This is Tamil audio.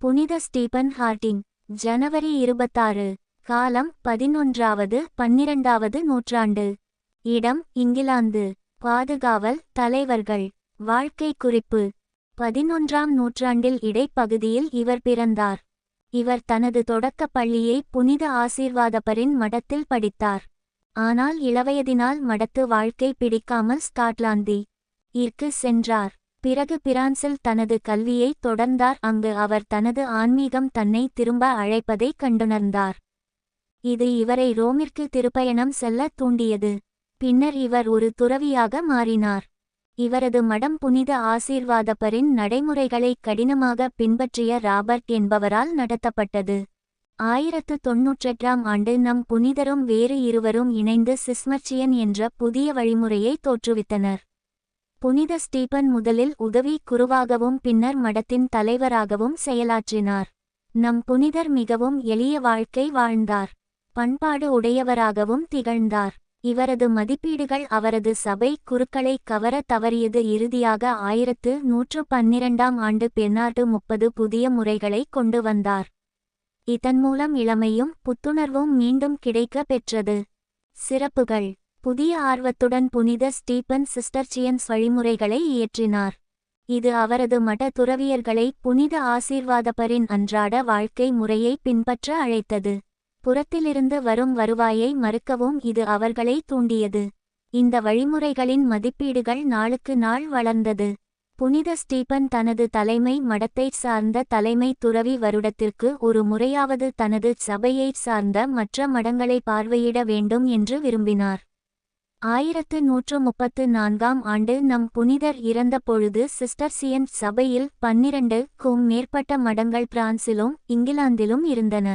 புனித ஸ்டீபன் ஹார்டிங். ஜனவரி 26. காலம் 11வது-12வது நூற்றாண்டு. இடம் இங்கிலாந்து. பாதுகாவல் தலைவர்கள். வாழ்க்கை குறிப்பு. 11ஆம் நூற்றாண்டில் இடைப்பகுதியில் இவர் பிறந்தார். இவர் தனது தொடக்கப் பள்ளியை புனித ஆசீர்வாதப்பரின் மடத்தில் படித்தார். ஆனால் இளவயதினால் மடத்து வாழ்க்கை பிடிக்காமல் ஸ்காட்லாந்தி இற்கு சென்றார். பிறகு பிரான்சில் தனது கல்வியை தொடர்ந்தார். அங்கு அவர் தனது ஆன்மீகம் தன்னை திரும்ப அழைப்பதை கண்டுணர்ந்தார். இது இவரை ரோமிற்கு திருப்பயணம் செல்ல தூண்டியது. பின்னர் இவர் ஒரு துறவியாக மாறினார். இவரது மடம் புனித ஆசீர்வாதப்பரின் நடைமுறைகளை கடினமாக பின்பற்றிய ராபர்ட் என்பவரால் நடத்தப்பட்டது. 1098ஆம் ஆண்டு நம் புனிதரும் வேறு இருவரும் இணைந்து சிஸ்மர்ச்சியன் என்ற புதிய வழிமுறையை தோற்றுவித்தனர். புனித ஸ்டீபன் முதலில் உதவி குருவாகவும் பின்னர் மடத்தின் தலைவராகவும் செயலாற்றினார். நம் புனிதர் மிகவும் எளிய வாழ்க்கை வாழ்ந்தார். பண்பாடு உடையவராகவும் திகழ்ந்தார். இவரது மதிப்பீடுகள் அவரது சபை குருக்களை கவர தவறியது. இறுதியாக 1112ஆம் ஆண்டு பெர்னார்டு 30 புதிய முறைகளை கொண்டு வந்தார். இதன் மூலம் இளமையும் புத்துணர்வும் மீண்டும் கிடைக்க பெற்றது. சிறப்புகள். புதிய ஆர்வத்துடன் புனித ஸ்டீபன் சிஸ்டர்ச்சியன்ஸ் வழிமுறைகளை இயற்றினார். இது அவரது மட துறவியர்களை புனித ஆசீர்வாதப்பரின் அன்றாட வாழ்க்கை முறையை பின்பற்ற அழைத்தது. புறத்திலிருந்து வரும் வருவாயை மறுக்கவும் இது அவர்களை தூண்டியது. இந்த வழிமுறைகளின் மதிப்பீடுகள் நாளுக்கு நாள் வளர்ந்தது. புனித ஸ்டீபன் தனது தலைமை மடத்தைச் சார்ந்த தலைமை துறவி வருடத்திற்கு ஒரு முறையாவது தனது சபையைச் சார்ந்த மற்ற மடங்களை பார்வையிட வேண்டும் என்று விரும்பினார். 1134ஆம் ஆண்டு நம் புனிதர் இறந்த பொழுது சிஸ்டர்சியன் சபையில் 12க்கும் மேற்பட்ட மடங்கள் பிரான்சிலும் இங்கிலாந்திலும் இருந்தன.